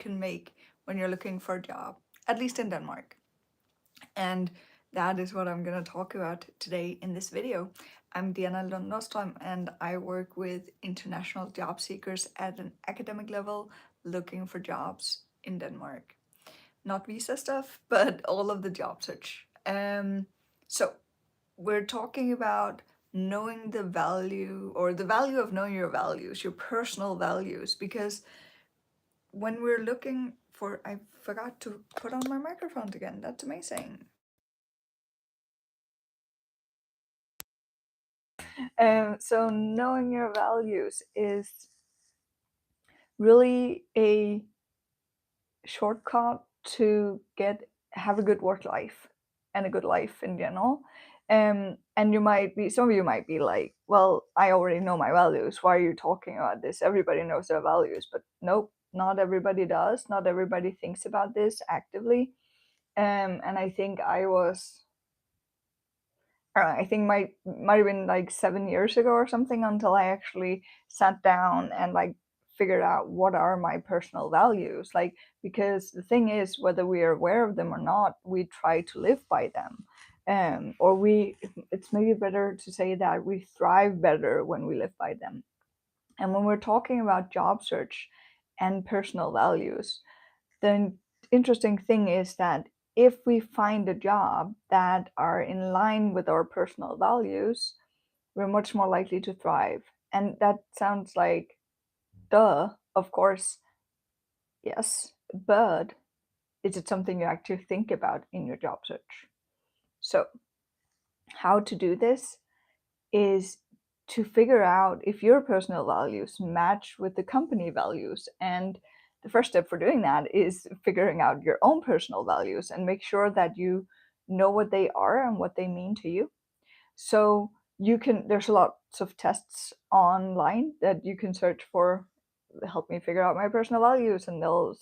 can make when you're looking for a job, at least in Denmark. And that is what I'm going to talk about today in this video. I'm Diana Lund Nostrom, and I work with international job seekers at an academic level looking for jobs in Denmark. Not visa stuff, but all of the job search. So we're talking about knowing the value, or the value of knowing your values, your personal values, because when we're looking for, I forgot to put on my microphone again. That's amazing. So knowing your values is really a shortcut to have a good work life and a good life in general. And some of you might be like, well, I already know my values. Why are you talking about this? Everybody knows their values, but nope, not everybody does. Not everybody thinks about this actively. And I think I think might have been like 7 years ago or something until I actually sat down and like figured out what are my personal values. Like, because the thing is, whether we are aware of them or not, we try to live by them. It's maybe better to say that we thrive better when we live by them. And when we're talking about job search and personal values, the interesting thing is that if we find a job that are in line with our personal values, we're much more likely to thrive. And that sounds like, duh, of course, yes, but is it something you actually think about in your job search? So, how to do this is to figure out if your personal values match with the company values. And the first step for doing that is figuring out your own personal values and make sure that you know what they are and what they mean to you. So there's lots of tests online that you can search for, help me figure out my personal values, and they'll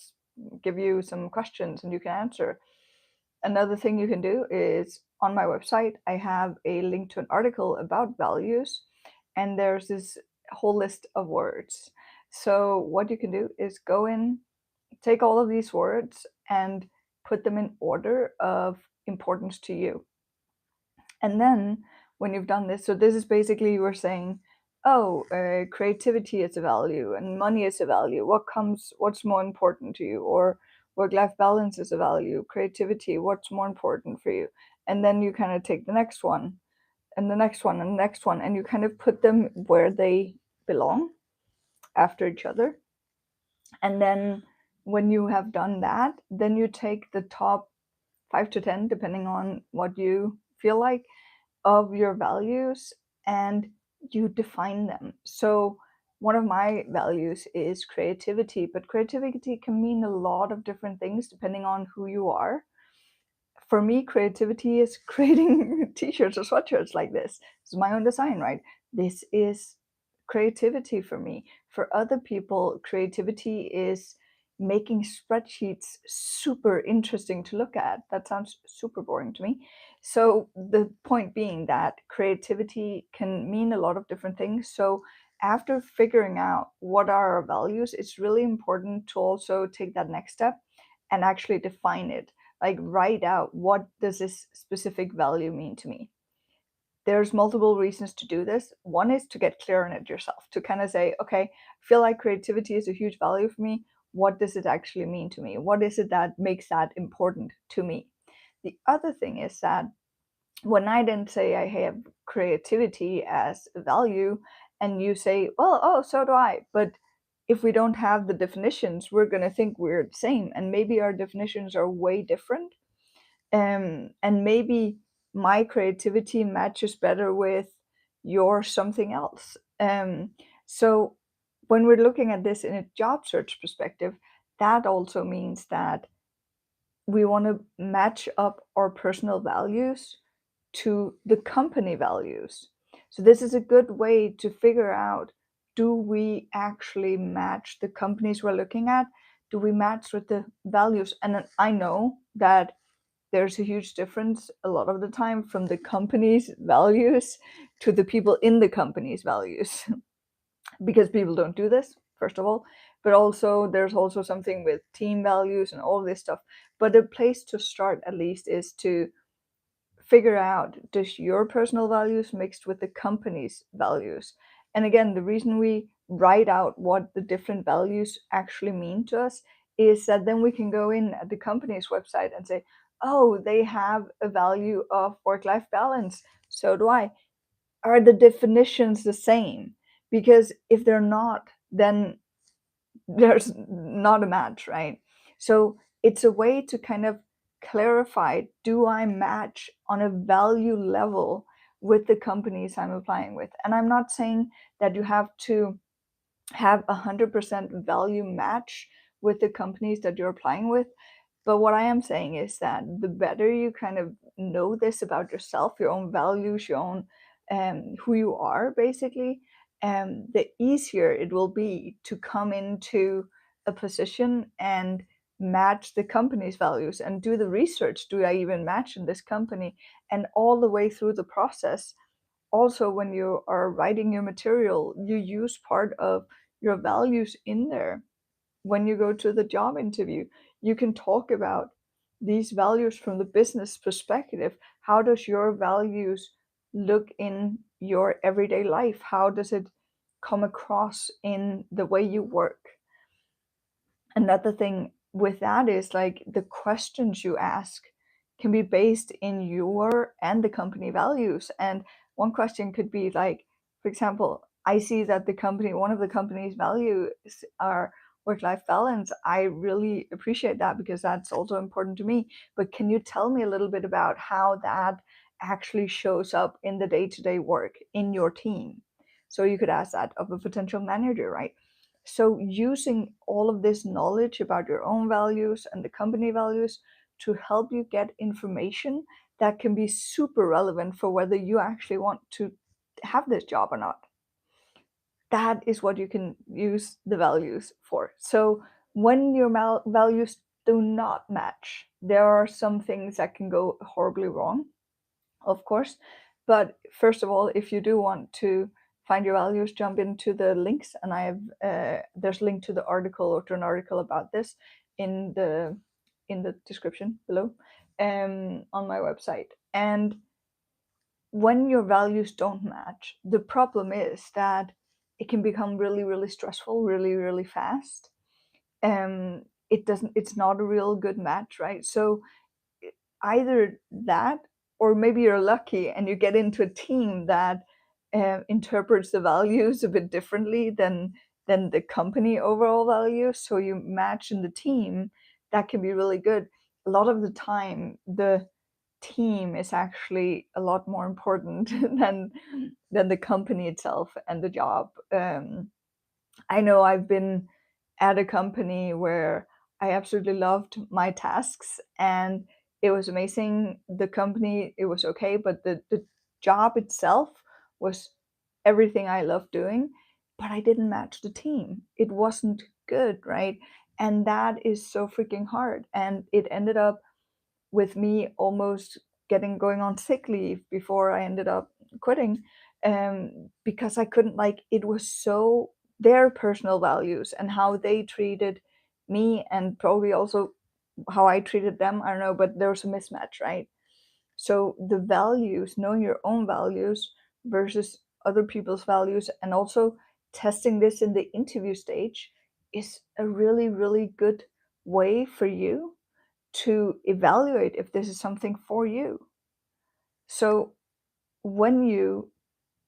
give you some questions and you can answer. Another thing you can do is, on my website, I have a link to an article about values, and there's this whole list of words. So, what you can do is go in, take all of these words, and put them in order of importance to you. And then, when you've done this, so this is basically you were saying, oh, creativity is a value and money is a value. What's more important to you? Or work-life balance is a value. Creativity, what's more important for you? And then you kind of take the next one and the next one and the next one, and you kind of put them where they belong after each other. And then when you have done that, then you take the top 5 to 10, depending on what you feel like, of your values, and you define them. So one of my values is creativity, but creativity can mean a lot of different things depending on who you are. For me, creativity is creating t-shirts or sweatshirts like this. This is my own design, right? This is creativity for me. For other people, creativity is making spreadsheets super interesting to look at. That sounds super boring to me. So the point being that creativity can mean a lot of different things. So after figuring out what are our values, it's really important to also take that next step and actually define it. Like, write out, what does this specific value mean to me? There's multiple reasons to do this. One is to get clear on it yourself, to kind of say, okay, I feel like creativity is a huge value for me. What does it actually mean to me? What is it that makes that important to me? The other thing is that when I then say I have creativity as a value, and you say, well, oh, so do I. But if we don't have the definitions, we're going to think we're the same. And maybe our definitions are way different. And maybe my creativity matches better with your something else. So when we're looking at this in a job search perspective, that also means that we want to match up our personal values to the company values. So this is a good way to figure out, do we actually match the companies we're looking at? Do we match with the values? And I know that there's a huge difference a lot of the time from the company's values to the people in the company's values because people don't do this, first of all. but also there's also something with team values and all this stuff. But a place to start at least is to figure out, does your personal values mixed with the company's values? And again, the reason we write out what the different values actually mean to us is that then we can go in at the company's website and say, oh, they have a value of work-life balance, so do I. Are the definitions the same? Because if they're not, then there's not a match, right? So it's a way to kind of clarify, do I match on a value level with the companies I'm applying with? And I'm not saying that you have to have 100% value match with the companies that you're applying with. But what I am saying is that the better you kind of know this about yourself, your own values, your own who you are, basically, the easier it will be to come into a position and match the company's values and do the research. Do I even match in this company? And all the way through the process, also when you are writing your material, you use part of your values in there. When you go to the job interview, you can talk about these values from the business perspective. How does your values look in your everyday life? How does it come across in the way you work? Another thing with that is like the questions you ask can be based in your and the company values. And one question could be like, for example, I see that one of the company's values are work-life balance. I really appreciate that because that's also important to me. But can you tell me a little bit about how that actually shows up in the day-to-day work in your team? So you could ask that of a potential manager, right? So using all of this knowledge about your own values and the company values to help you get information that can be super relevant for whether you actually want to have this job or not. That is what you can use the values for. So when your values do not match, there are some things that can go horribly wrong, of course. But first of all, if you do want to find your values, jump into the links, and I have there's a link to the article or to an article about this in the description below on my website. And when your values don't match, the problem is that it can become really, really stressful, really, really fast. It's not a real good match, right? So either that, or maybe you're lucky and you get into a team that interprets the values a bit differently than the company overall values, so you match in the team. That can be really good. A lot of the time the team is actually a lot more important than the company itself and the job. I know I've been at a company where I absolutely loved my tasks and it was amazing. The company, it was okay, but the job itself was everything I loved doing, but I didn't match the team. It wasn't good, right? And that is so freaking hard. And it ended up with me almost going on sick leave before I ended up quitting, because I couldn't, like, it was so their personal values and how they treated me and probably also how I treated them. I don't know, but there was a mismatch, right? So the values, knowing your own values versus other people's values, and also testing this in the interview stage is a really, really good way for you to evaluate if this is something for you. So when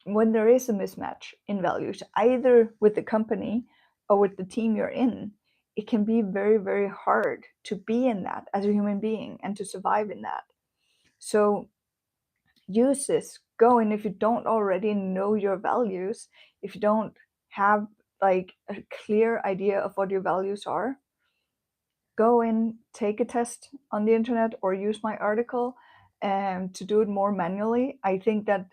there is a mismatch in values, either with the company or with the team you're in, it can be very, very hard to be in that as a human being and to survive in that. So use this. Go in if you don't already know your values, if you don't have like a clear idea of what your values are, go in, take a test on the internet or use my article to do it more manually. I think that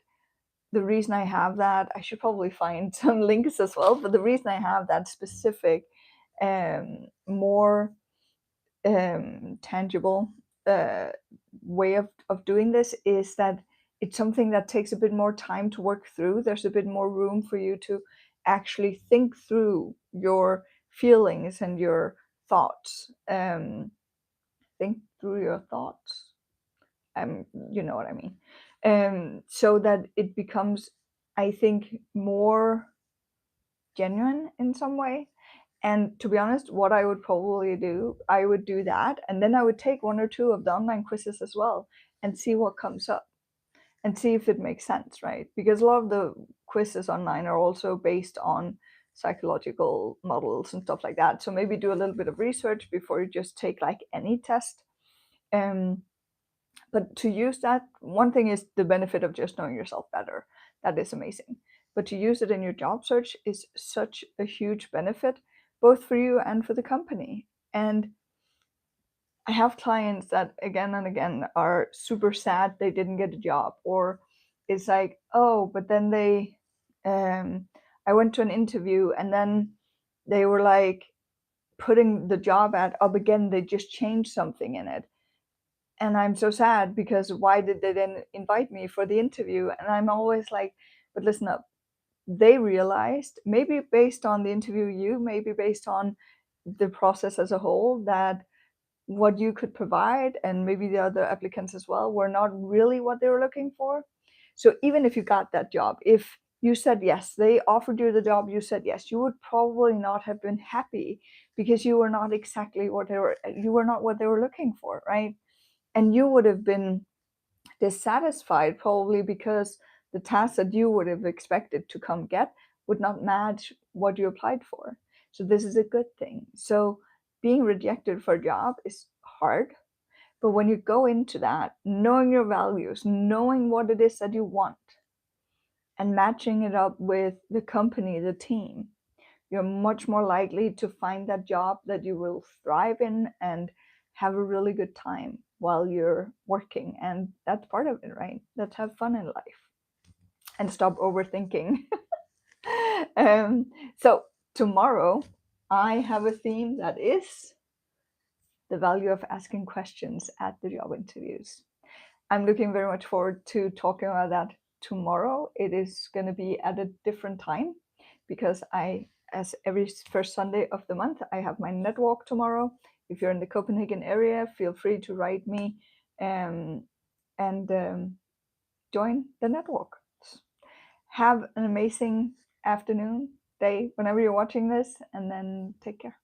the reason I have that, I should probably find some links as well, but the reason I have that specific, more tangible way of doing this is that it's something that takes a bit more time to work through. There's a bit more room for you to actually think through your feelings and your thoughts. Think through your thoughts. You know what I mean. So that it becomes, I think, more genuine in some way. And to be honest, what I would probably do, I would do that, and then I would take one or two of the online quizzes as well and see what comes up and see if it makes sense, right? Because a lot of the quizzes online are also based on psychological models and stuff like that. So maybe do a little bit of research before you just take like any test. But to use that, one thing is the benefit of just knowing yourself better. That is amazing. But to use it in your job search is such a huge benefit, both for you and for the company. And I have clients that again and again are super sad they didn't get a job, or it's like, oh, but then I went to an interview and then they were like putting the job ad up again, they just changed something in it. And I'm so sad because why did they then invite me for the interview? And I'm always like, but listen up. They realized, maybe based on the interview, maybe based on the process as a whole, that what you could provide and maybe the other applicants as well were not really what they were looking for. So even if you got that job, if you said yes, they offered you the job, you said yes, you would probably not have been happy because you were not exactly what you were not what they were looking for, right? And you would have been dissatisfied probably because the task that you would have expected to come get would not match what you applied for. So this is a good thing. So being rejected for a job is hard, but when you go into that, knowing your values, knowing what it is that you want, and matching it up with the company, the team, you're much more likely to find that job that you will thrive in and have a really good time while you're working. And that's part of it, right? Let's have fun in life and stop overthinking. So tomorrow I have a theme that is the value of asking questions at the job interviews. I'm looking very much forward to talking about that tomorrow. It is going to be at a different time because as every first Sunday of the month, I have my net walk tomorrow. If you're in the Copenhagen area, feel free to write me and join the net walk. Have an amazing afternoon, day, whenever you're watching this, and then take care.